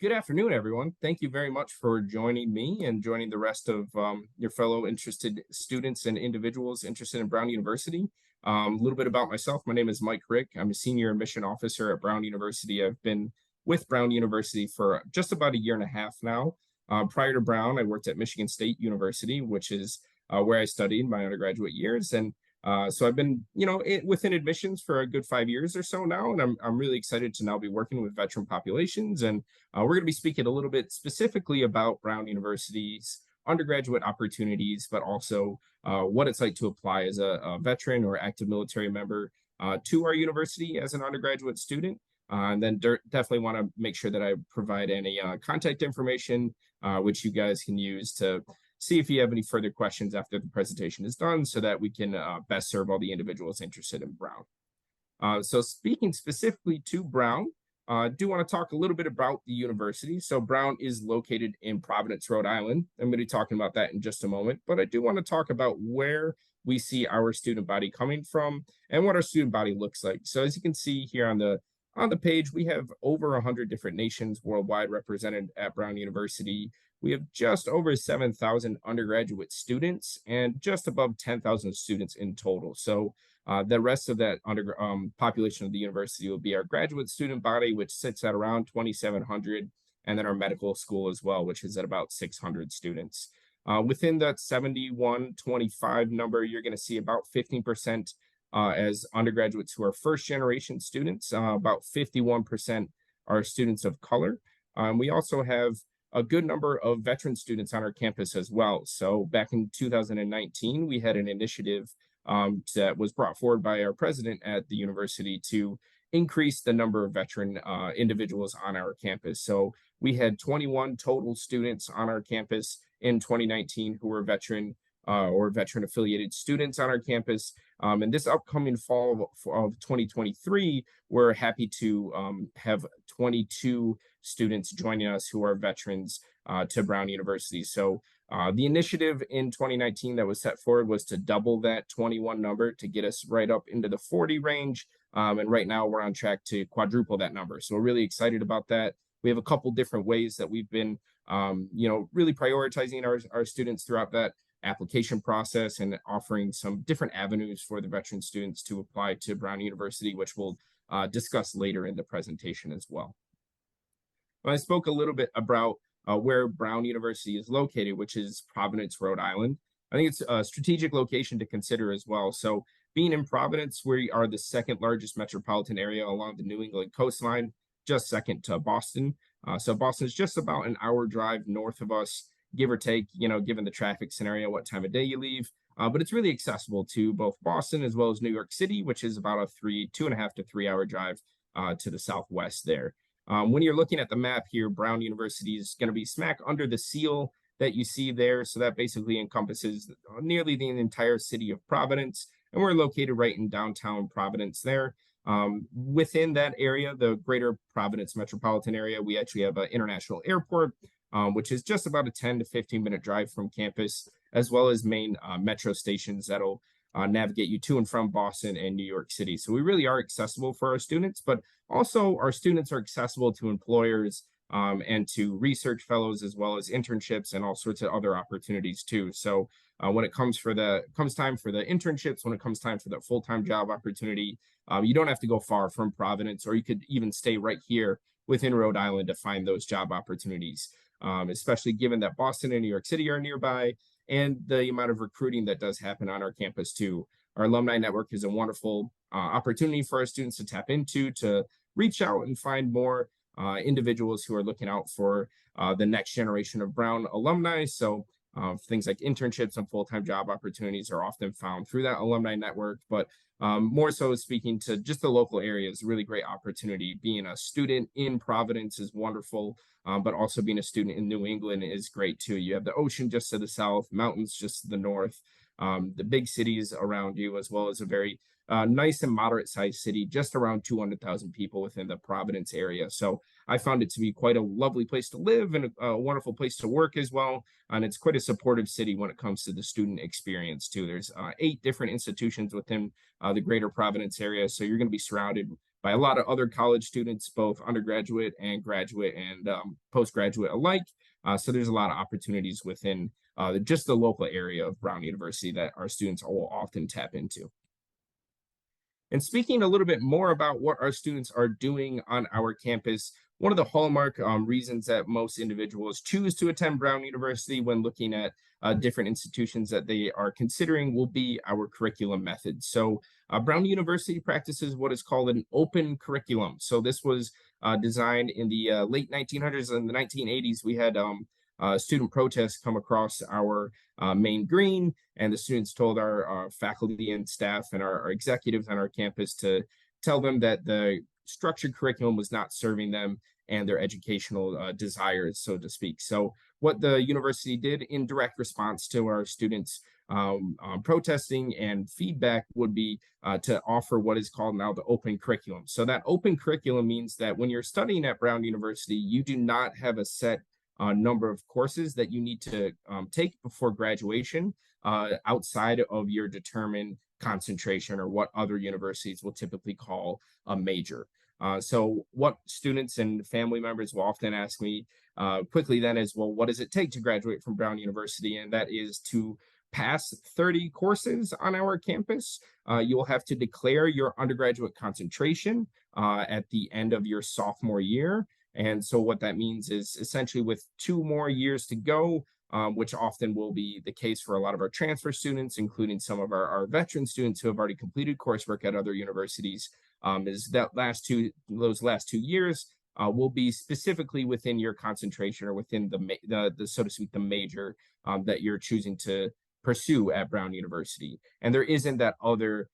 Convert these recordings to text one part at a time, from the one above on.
Good afternoon, everyone. Thank you very much for joining me and joining the rest of your fellow interested students and individuals interested in Brown University. A little bit about myself. My name is Mike Rick. I'm a senior admission officer at Brown University. I've been with Brown University for just about a year and a half now. Prior to Brown, I worked at Michigan State University, which is where I studied my undergraduate years. And so I've been, within admissions for a good 5 years or so now, and I'm really excited to now be working with veteran populations. And we're going to be speaking a little bit specifically about Brown University's undergraduate opportunities, but also what it's like to apply as a veteran or active military member to our university as an undergraduate student. And then definitely want to make sure that I provide any contact information, which you guys can use to see if you have any further questions after the presentation is done so that we can best serve all the individuals interested in Brown. So speaking specifically to Brown, I do want to talk a little bit about the university. So Brown is located in Providence, Rhode Island. I'm going to be talking about that in just a moment, but I do want to talk about where we see our student body coming from and what our student body looks like. So as you can see here on the page, we have over 100 different nations worldwide represented at Brown University. We have just over 7,000 undergraduate students and just above 10,000 students in total. So the rest of that population of the university will be our graduate student body, which sits at around 2,700, and then our medical school as well, which is at about 600 students. Within that 7125 number, you're going to see about 15% as undergraduates who are first generation students. About 51% are students of color. We also have a good number of veteran students on our campus as well. So back in 2019, we had an initiative that was brought forward by our president at the university to increase the number of veteran individuals on our campus. So we had 21 total students on our campus in 2019 who were veteran or veteran affiliated students on our campus. And this upcoming fall of 2023, we're happy to have 22 students joining us who are veterans to Brown University. So the initiative in 2019 that was set forward was to double that 21 number to get us right up into the 40 range. And right now we're on track to quadruple that number. So we're really excited about that. We have a couple different ways that we've been, really prioritizing our students throughout that application process and offering some different avenues for the veteran students to apply to Brown University, which we'll discuss later in the presentation as well. I spoke a little bit about where Brown University is located, which is Providence, Rhode Island. I think it's a strategic location to consider as well. So being in Providence, we are the second largest metropolitan area along the New England coastline, just second to Boston. So Boston is just about an hour drive north of us, give or take, given the traffic scenario, what time of day you leave. But it's really accessible to both Boston as well as New York City, which is about a 2.5 to 3 hour drive to the southwest there. When you're looking at the map here, Brown University is going to be smack under the seal that you see there. So that basically encompasses nearly the entire city of Providence. And we're located right in downtown Providence there. Within that area, the greater Providence metropolitan area, we actually have an international airport, which is just about a 10 to 15-minute drive from campus, as well as main metro stations that'll navigate you to and from Boston and New York City. So we really are accessible for our students, but also our students are accessible to employers and to research fellows, as well as internships and all sorts of other opportunities too. So when it comes time for the internships, when it comes time for that full-time job opportunity, you don't have to go far from Providence, or you could even stay right here within Rhode Island to find those job opportunities, especially given that Boston and New York City are nearby, and the amount of recruiting that does happen on our campus too. Our alumni network is a wonderful opportunity for our students to tap into, to reach out and find more individuals who are looking out for the next generation of Brown alumni. So things like internships and full-time job opportunities are often found through that alumni network, but more so speaking to just the local area is a really great opportunity. Being a student in Providence is wonderful, but also being a student in New England is great too. You have the ocean just to the south, mountains just to the north, the big cities around you, as well as a very nice and moderate sized city, just around 200,000 people within the Providence area. So I found it to be quite a lovely place to live and a wonderful place to work as well. And it's quite a supportive city when it comes to the student experience too. There's 8 different institutions within the greater Providence area. So you're going to be surrounded by a lot of other college students, both undergraduate and graduate and postgraduate alike. So there's a lot of opportunities within just the local area of Brown University that our students will often tap into. And speaking a little bit more about what our students are doing on our campus, one of the hallmark reasons that most individuals choose to attend Brown University when looking at different institutions that they are considering will be our curriculum methods. So Brown University practices what is called an open curriculum. So this was designed in the late 1900s and the 1980s. We had student protests come across our main green, and the students told our faculty and staff and our executives on our campus to tell them that the structured curriculum was not serving them and their educational desires, so to speak. So what the university did in direct response to our students protesting and feedback would be to offer what is called now the open curriculum. So that open curriculum means that when you're studying at Brown University, you do not have a set number of courses that you need to take before graduation outside of your determined concentration or what other universities will typically call a major. So what students and family members will often ask me quickly then is, well, what does it take to graduate from Brown University? And that is to pass 30 courses on our campus. You will have to declare your undergraduate concentration at the end of your sophomore year. And so what that means is essentially with 2 more years to go, which often will be the case for a lot of our transfer students, including some of our veteran students who have already completed coursework at other universities, is that those last 2 years will be specifically within your concentration or within the so to speak, the major that you're choosing to pursue at Brown University. And there isn't that other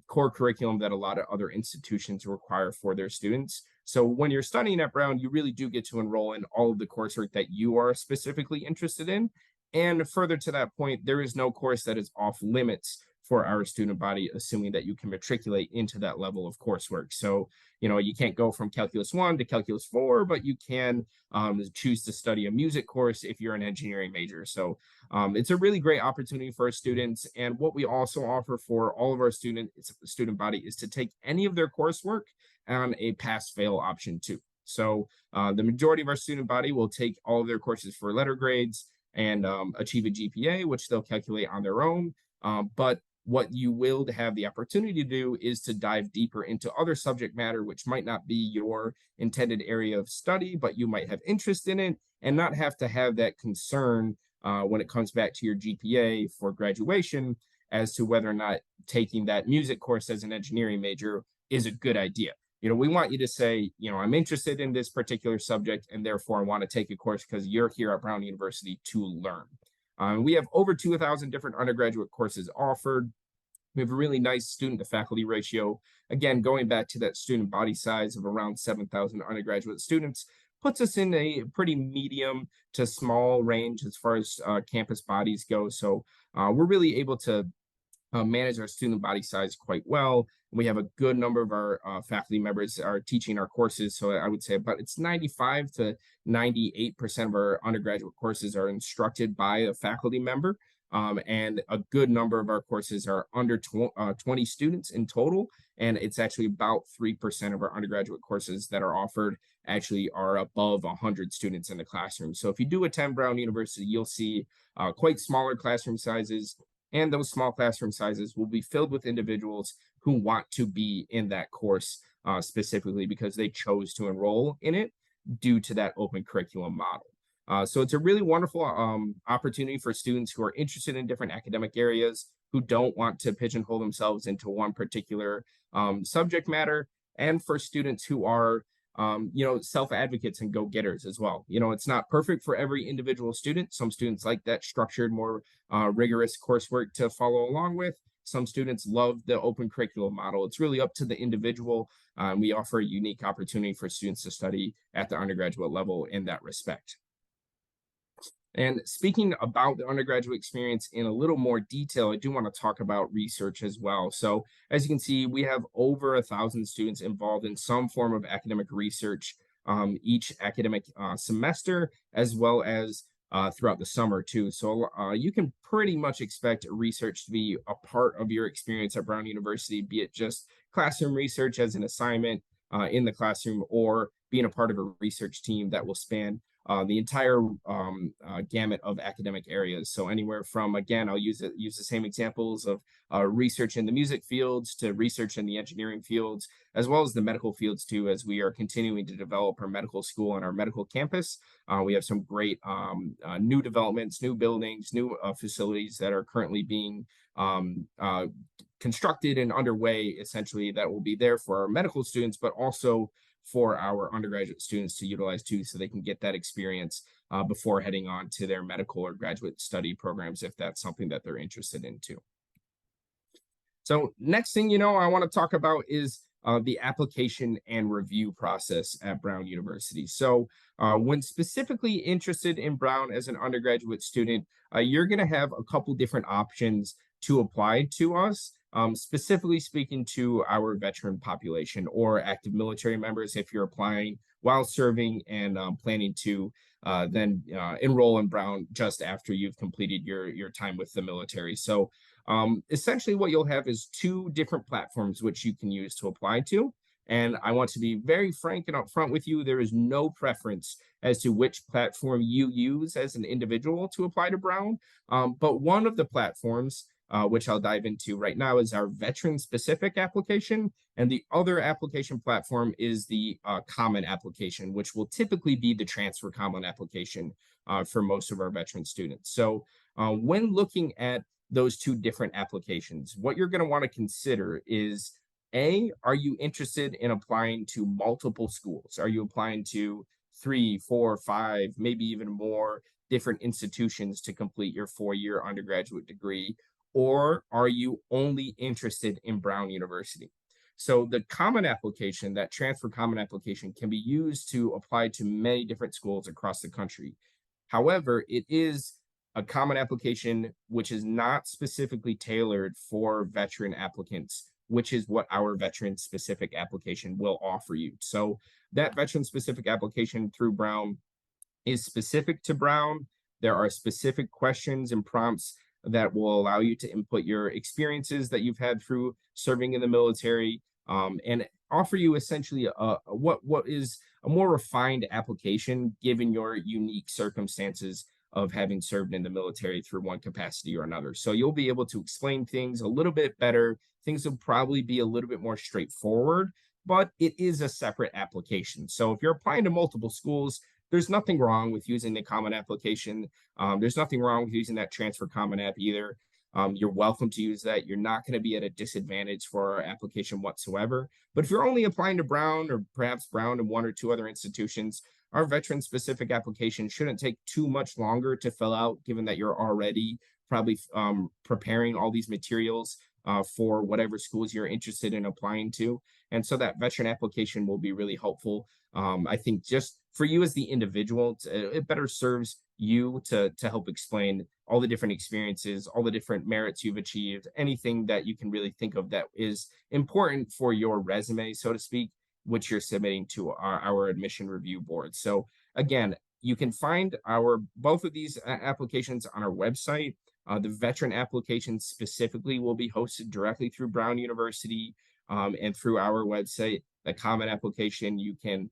core curriculum that a lot of other institutions require for their students. So when you're studying at Brown, you really do get to enroll in all of the coursework that you are specifically interested in. And further to that point, there is no course that is off limits for our student body, assuming that you can matriculate into that level of coursework. So, you can't go from Calculus 1 to Calculus 4, but you can choose to study a music course if you're an engineering major. So it's a really great opportunity for our students. And what we also offer for all of our student body is to take any of their coursework on a pass-fail option too. So the majority of our student body will take all of their courses for letter grades and achieve a GPA, which they'll calculate on their own. But what you will have the opportunity to do is to dive deeper into other subject matter, which might not be your intended area of study, but you might have interest in it and not have to have that concern when it comes back to your GPA for graduation as to whether or not taking that music course as an engineering major is a good idea. We want you to say, I'm interested in this particular subject and therefore I want to take a course because you're here at Brown University to learn. We have over 2,000 different undergraduate courses offered. We have a really nice student to faculty ratio. Again, going back to that student body size of around 7,000 undergraduate students puts us in a pretty medium to small range as far as campus bodies go. So we're really able to manage our student body size quite well. We have a good number of our faculty members are teaching our courses. So I would say it's 95 to 98% of our undergraduate courses are instructed by a faculty member. And a good number of our courses are under 20 students in total. And it's actually about 3% of our undergraduate courses that are offered actually are above 100 students in the classroom. So if you do attend Brown University, you'll see quite smaller classroom sizes. And those small classroom sizes will be filled with individuals who want to be in that course specifically because they chose to enroll in it due to that open curriculum model. So it's a really wonderful opportunity for students who are interested in different academic areas, who don't want to pigeonhole themselves into one particular subject matter, and for students who are self-advocates and go-getters as well. It's not perfect for every individual student. Some students like that structured, more rigorous coursework to follow along with. Some students love the open curriculum model. It's really up to the individual. We offer a unique opportunity for students to study at the undergraduate level in that respect. And speaking about the undergraduate experience in a little more detail, I do want to talk about research as well. So as you can see, we have over 1,000 students involved in some form of academic research each academic semester, as well as throughout the summer too. So you can pretty much expect research to be a part of your experience at Brown University, be it just classroom research as an assignment in the classroom, or being a part of a research team that will span the entire gamut of academic areas. So anywhere from, again, I'll use the same examples of research in the music fields to research in the engineering fields, as well as the medical fields too, as we are continuing to develop our medical school and our medical campus. We have some great new developments, new buildings, new facilities that are currently being constructed and underway, essentially, that will be there for our medical students, but also for our undergraduate students to utilize too, so they can get that experience before heading on to their medical or graduate study programs, if that's something that they're interested in too. So next thing I want to talk about is the application and review process at Brown University. So when specifically interested in Brown as an undergraduate student, you're going to have a couple different options to apply to us. Specifically speaking to our veteran population or active military members, if you're applying while serving and planning to then enroll in Brown just after you've completed your time with the military. So essentially what you'll have is two different platforms which you can use to apply to. And I want to be very frank and upfront with you. There is no preference as to which platform you use as an individual to apply to Brown. But one of the platforms, which I'll dive into right now, is our veteran-specific application. And the other application platform is the common application, which will typically be the transfer common application for most of our veteran students. So when looking at those two different applications, what you're going to want to consider is, A, are you interested in applying to multiple schools? Are you applying to 3, 4, 5, maybe even more different institutions to complete your 4-year undergraduate degree? Or are you only interested in Brown University? So the common application, that transfer common application, can be used to apply to many different schools across the country. However, it is a common application which is not specifically tailored for veteran applicants, which is what our veteran specific application will offer you. So that veteran specific application through Brown is specific to Brown. There are specific questions and prompts that will allow you to input your experiences that you've had through serving in the military, and offer you essentially what is a more refined application given your unique circumstances of having served in the military through one capacity or another. So you'll be able to explain things a little bit better. Things will probably be a little bit more straightforward, but it is a separate application. So if you're applying to multiple schools, there's nothing wrong with using the common application. There's nothing wrong with using that transfer common app either. You're welcome to use that. You're not going to be at a disadvantage for our application whatsoever. But if you're only applying to Brown, or perhaps Brown and 1 or 2 other institutions, our veteran-specific application shouldn't take too much longer to fill out, given that you're already probably preparing all these materials for whatever schools you're interested in applying to. And so that veteran application will be really helpful. I think just for you as the individual, it better serves you to help explain all the different experiences, all the different merits you've achieved, anything that you can really think of that is important for your resume, so to speak, which you're submitting to our admission review board. So again, you can find both of these applications on our website. The veteran application specifically will be hosted directly through Brown University and through our website. The common application, you can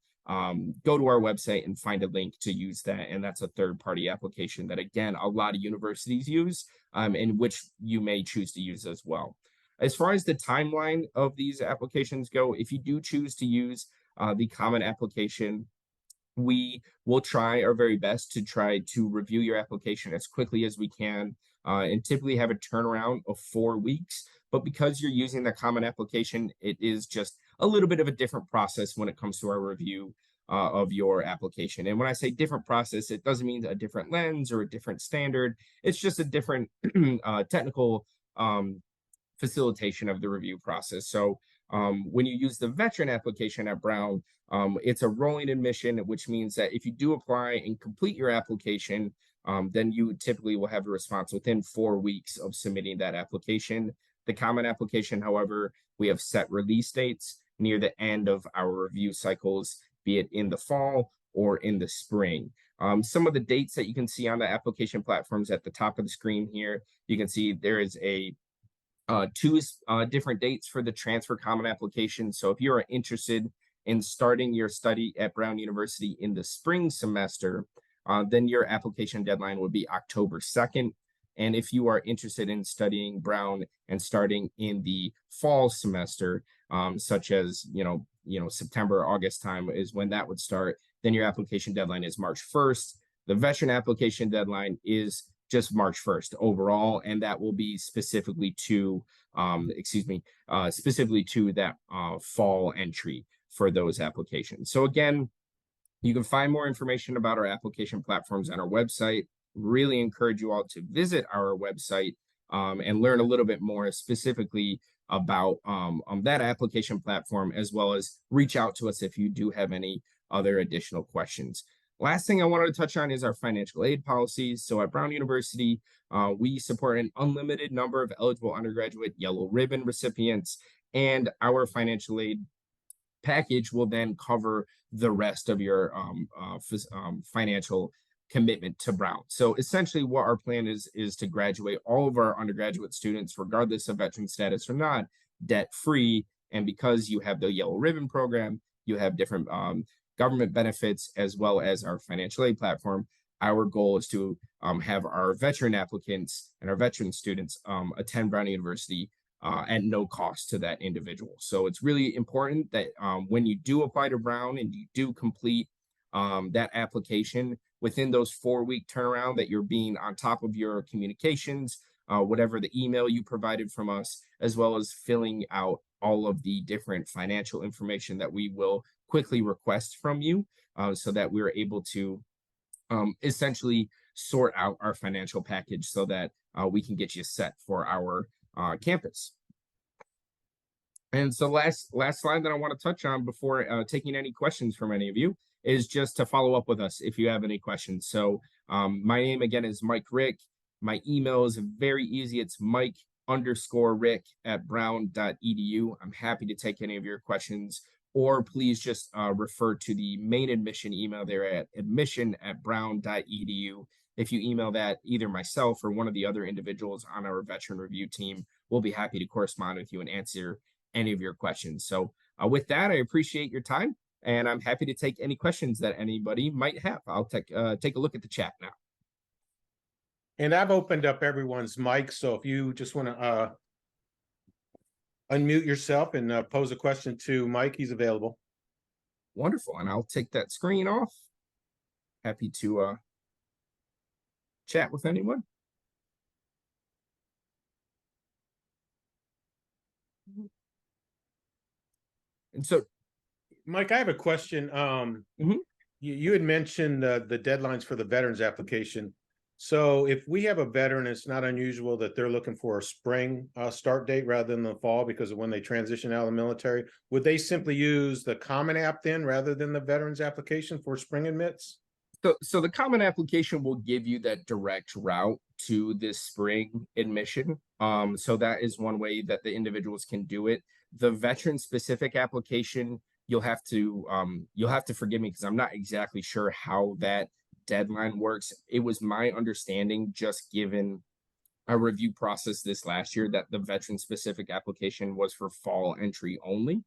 go to our website and find a link to use that. And that's a third-party application that, again, a lot of universities use, and which you may choose to use as well. As far as the timeline of these applications go, if you do choose to use the common application, we will try our very best to try to review your application as quickly as we can, and typically have a turnaround of 4 weeks. But because you're using the common application, it is just a little bit of a different process when it comes to our review of your application. And when I say different process, it doesn't mean a different lens or a different standard. It's just a different technical facilitation of the review process. So when you use the veteran application at Brown, it's a rolling admission, which means that if you do apply and complete your application, then you typically will have a response within 4 weeks of submitting that application. The common application, however, we have set release dates near the end of our review cycles, be it in the fall or in the spring. Some of the dates that you can see on the application platforms at the top of the screen here, you can see there is a two different dates for the transfer common application. So if you're interested in starting your study at Brown University in the spring semester, then your application deadline would be October 2nd. And if you are interested in studying Brown and starting in the fall semester, such as September, August time is when that would start, then your application deadline is March 1st. The veteran application deadline is just March 1st overall, and that will be specifically to specifically to that fall entry for those applications. So again, you can find more information about our application platforms on our website. Really encourage you all to visit our website and learn a little bit more specifically about that application platform, as well as reach out to us if you do have any other additional questions. Last thing I wanted to touch on is our financial aid policies. So at Brown University, we support an unlimited number of eligible undergraduate yellow ribbon recipients, and our financial aid package will then cover the rest of your financial commitment to Brown. So essentially what our plan is to graduate all of our undergraduate students, regardless of veteran status or not, debt-free. And because you have the yellow ribbon program, you have different government benefits, as well as our financial aid platform. Our goal is to have our veteran applicants and our veteran students attend Brown University at no cost to that individual. So it's really important that when you do apply to Brown and you do complete that application within those 4-week turnaround, that you're being on top of your communications, whatever the email you provided from us, as well as filling out all of the different financial information that we will quickly request from you, so that we're able to essentially sort out our financial package so that we can get you set for our campus. And so last slide that I want to touch on before taking any questions from any of you is just to follow up with us if you have any questions. So my name again is Mike Rick. My email is very easy. It's Mike_Rick@brown.edu. I'm happy to take any of your questions, or please just refer to the main admission email there at admission@brown.edu. If you email that, either myself or one of the other individuals on our veteran review team, we'll be happy to correspond with you and answer any of your questions. So with that, I appreciate your time, and I'm happy to take any questions that anybody might have. I'll take a look at the chat now. And I've opened up everyone's mic, so if you just want to unmute yourself and pose a question to Mike, he's available. Wonderful, and I'll take that screen off. Happy to chat with anyone. And so, Mike, I have a question. You had mentioned the deadlines for the veterans application. So if we have a veteran, it's not unusual that they're looking for a spring start date rather than the fall because of when they transition out of the military. Would they simply use the common app then rather than the veterans application for spring admits? So the common application will give you that direct route to this spring admission. So that is one way that the individuals can do it. The veteran specific application, you'll have to forgive me because I'm not exactly sure how that deadline works. It was my understanding, just given a review process this last year, that the veteran specific application was for fall entry only.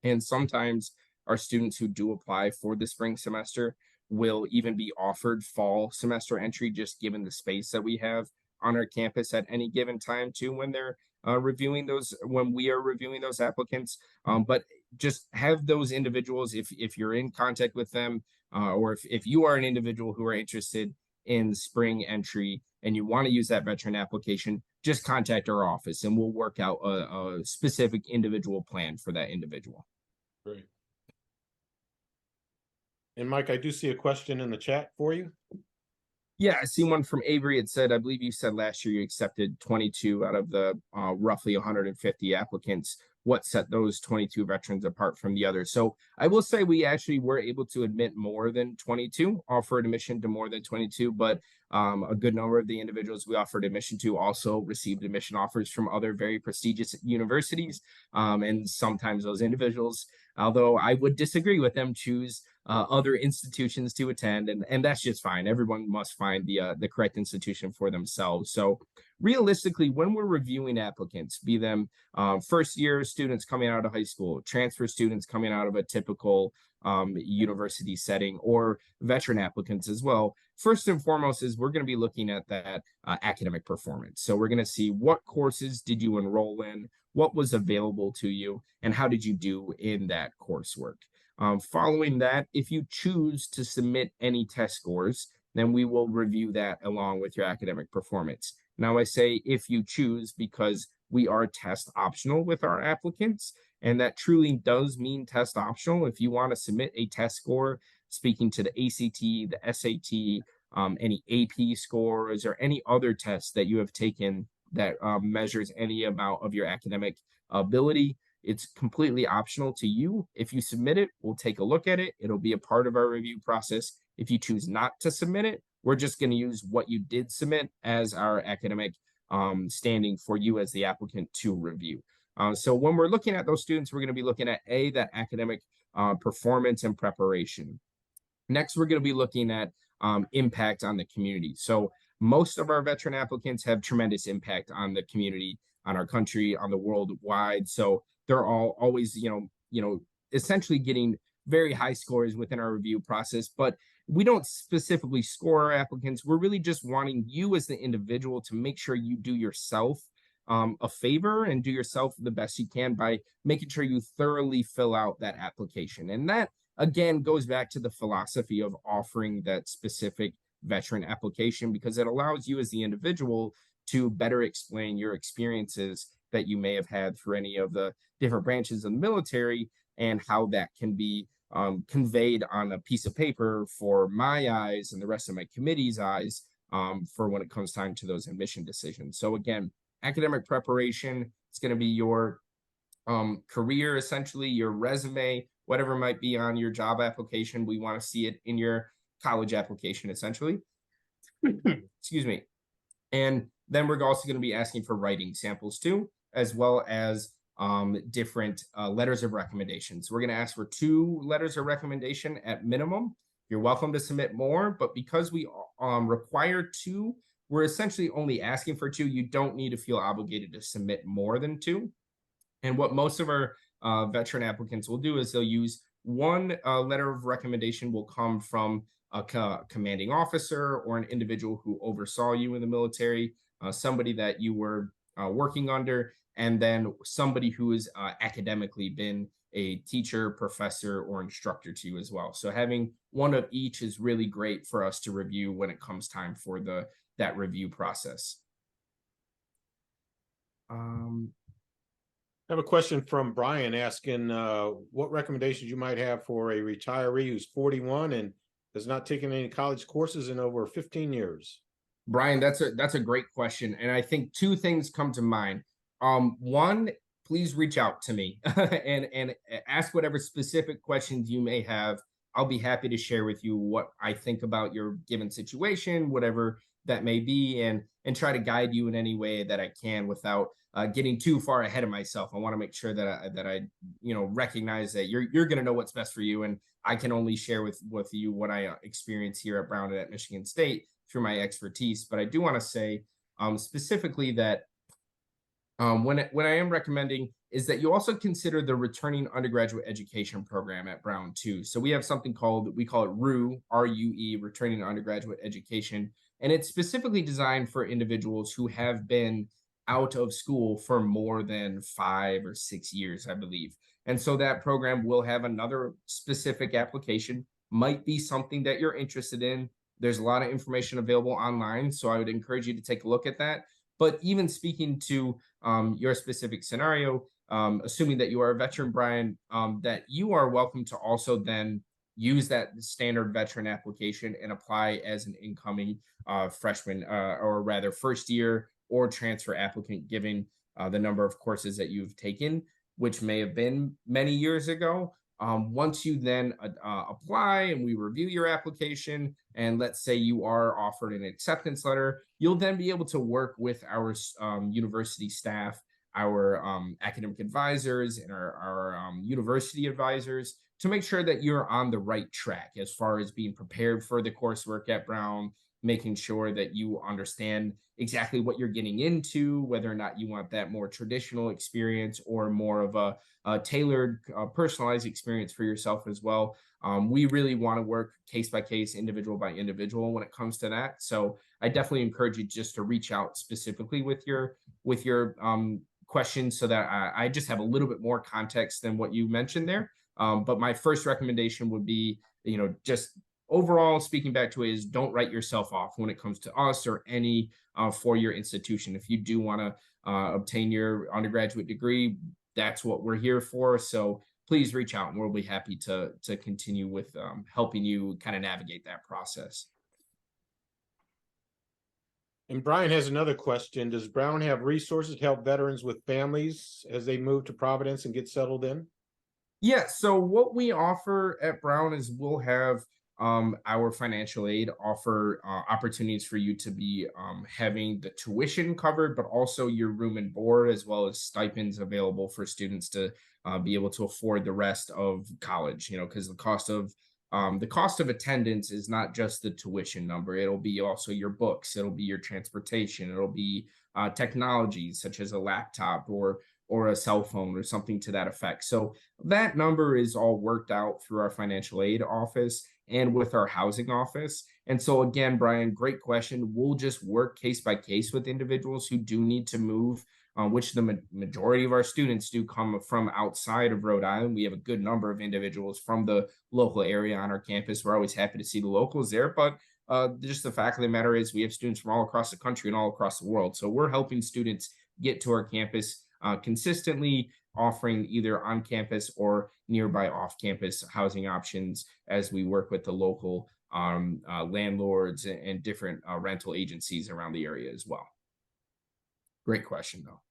And sometimes our students who do apply for the spring semester will even be offered fall semester entry, just given the space that we have on our campus at any given time too, when they're when we are reviewing those applicants. But just have those individuals, if you're in contact with them, or if you are an individual who are interested in spring entry and you want to use that veteran application, just contact our office and we'll work out a specific individual plan for that individual. Great. And Mike, I do see a question in the chat for you. Yeah, I see one from Avery. It said, I believe you said last year you accepted 22 out of the roughly 150 applicants. What set those 22 veterans apart from the others? So I will say we actually were able to admit more than 22, offered admission to more than 22, but a good number of the individuals we offered admission to also received admission offers from other very prestigious universities. And sometimes those individuals, although I would disagree with them, choose other institutions to attend, and that's just fine. Everyone must find the correct institution for themselves. So realistically, when we're reviewing applicants, be them first year students coming out of high school, transfer students coming out of a typical university setting, or veteran applicants as well, first and foremost is we're going to be looking at that academic performance. So we're going to see what courses did you enroll in, what was available to you, and how did you do in that coursework. Following that, if you choose to submit any test scores, then we will review that along with your academic performance. Now, I say if you choose because we are test optional with our applicants, and that truly does mean test optional. If you want to submit a test score speaking to the ACT, the SAT, any AP scores, or any other tests that you have taken that measures any amount of your academic ability, it's completely optional to you. If you submit it, we'll take a look at it. It'll be a part of our review process. If you choose not to submit it, we're just going to use what you did submit as our academic standing for you as the applicant to review. So when we're looking at those students, we're going to be looking at that academic performance and preparation. Next, we're going to be looking at impact on the community. So most of our veteran applicants have tremendous impact on the community, on our country, on the world wide. So they're all always, essentially getting very high scores within our review process, but we don't specifically score our applicants. We're really just wanting you as the individual to make sure you do yourself a favor and do yourself the best you can by making sure you thoroughly fill out that application. And that, again, goes back to the philosophy of offering that specific veteran application, because it allows you as the individual to better explain your experiences that you may have had for any of the different branches of the military, and how that can be conveyed on a piece of paper for my eyes and the rest of my committee's eyes for when it comes time to those admission decisions. So again, academic preparation, it's going to be your career, essentially, your resume, whatever might be on your job application. We want to see it in your college application, essentially. Excuse me. And then we're also going to be asking for writing samples too, as well as different letters of recommendation. So we're going to ask for 2 letters of recommendation at minimum. You're welcome to submit more, but because we require 2, we're essentially only asking for 2. You don't need to feel obligated to submit more than 2. And what most of our veteran applicants will do is they'll use 1 letter of recommendation will come from a commanding officer or an individual who oversaw you in the military, somebody that you were working under, and then somebody who has academically been a teacher, professor, or instructor to you as well. So having 1 of each is really great for us to review when it comes time for that review process. I have a question from Brian asking what recommendations you might have for a retiree who's 41 and has not taken any college courses in over 15 years. Brian, that's a great question, and I think 2 things come to mind. 1, please reach out to me and ask whatever specific questions you may have. I'll be happy to share with you what I think about your given situation, whatever that may be, and try to guide you in any way that I can without getting too far ahead of myself. I want to make sure that I recognize that you're going to know what's best for you, and I can only share with you what I experience here at Brown and at Michigan State through my expertise. But I do want to say specifically that when I am recommending is that you also consider the returning undergraduate education program at Brown too. So we have something we call it RUE, R-U-E, returning undergraduate education. And it's specifically designed for individuals who have been out of school for more than 5 or 6 years, I believe. And so that program will have another specific application, might be something that you're interested in. There's a lot of information available online, so I would encourage you to take a look at that. But even speaking to your specific scenario, assuming that you are a veteran, Brian, that you are welcome to also then use that standard veteran application and apply as an incoming freshman, or rather first year or transfer applicant, given the number of courses that you've taken, which may have been many years ago. Once you then apply and we review your application, and let's say you are offered an acceptance letter, you'll then be able to work with our university staff, our academic advisors, and our university advisors to make sure that you're on the right track as far as being prepared for the coursework at Brown, making sure that you understand exactly what you're getting into, whether or not you want that more traditional experience or more of a tailored, personalized experience for yourself as well. We really want to work case by case, individual by individual when it comes to that. So I definitely encourage you just to reach out specifically with your questions so that I just have a little bit more context than what you mentioned there. But my first recommendation would be, just overall speaking back to it, is don't write yourself off when it comes to us or any four-year institution. If you do want to obtain your undergraduate degree, that's what we're here for. So please reach out and we'll be happy to continue with helping you kind of navigate that process. And Brian has another question. Does Brown have resources to help veterans with families as they move to Providence and get settled in? Yeah, so what we offer at Brown is we'll have our financial aid offer opportunities for you to be having the tuition covered, but also your room and board, as well as stipends available for students to be able to afford the rest of college. Because the cost of attendance is not just the tuition number. It'll be also your books. It'll be your transportation. It'll be technology such as a laptop or a cell phone or something to that effect. So that number is all worked out through our financial aid office and with our housing office. And so again, Brian, great question. We'll just work case by case with individuals who do need to move, which the majority of our students do come from outside of Rhode Island. We have a good number of individuals from the local area on our campus. We're always happy to see the locals there, but just the fact of the matter is we have students from all across the country and all across the world. So we're helping students get to our campus consistently, offering either on campus or nearby off campus housing options as we work with the local landlords and different rental agencies around the area as well. Great question, though.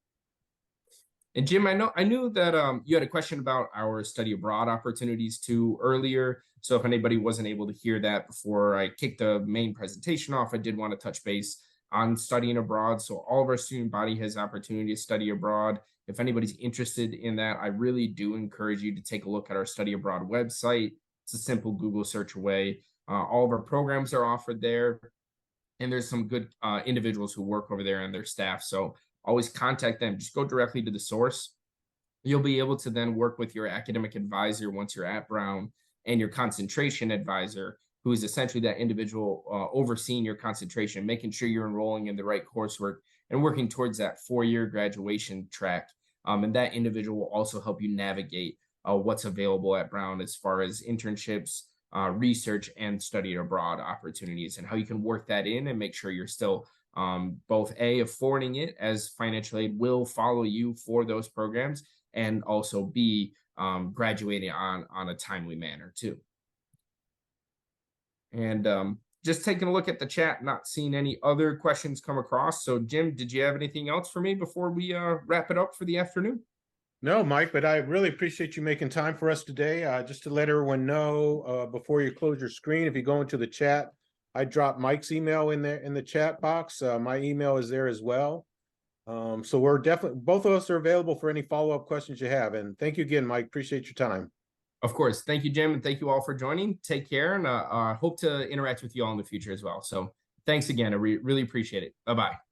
And Jim, I knew that you had a question about our study abroad opportunities too earlier. So if anybody wasn't able to hear that before I kicked the main presentation off, I did want to touch base on studying abroad. So all of our student body has opportunity to study abroad. If anybody's interested in that, I really do encourage you to take a look at our study abroad website. It's a simple Google search away. All of our programs are offered there, and there's some good individuals who work over there and their staff. So always contact them. Just go directly to the source. You'll be able to then work with your academic advisor once you're at Brown and your concentration advisor, who is essentially that individual overseeing your concentration, making sure you're enrolling in the right coursework and working towards that four-year graduation track. And that individual will also help you navigate what's available at Brown as far as internships, research, and study abroad opportunities, and how you can work that in and make sure you're still both affording it, as financial aid will follow you for those programs, and also B, graduating on a timely manner too. And just taking a look at the chat, not seeing any other questions come across. So Jim, did you have anything else for me before we wrap it up for the afternoon? No, Mike, but I really appreciate you making time for us today. Just to let everyone know, before you close your screen, if you go into the chat, I dropped Mike's email in there in the chat box. My email is there as well. So we're definitely, both of us are available for any follow-up questions you have. And thank you again, Mike. Appreciate your time. Of course. Thank you, Jim. And thank you all for joining. Take care. And hope to interact with you all in the future as well. So thanks again. I really appreciate it. Bye-bye.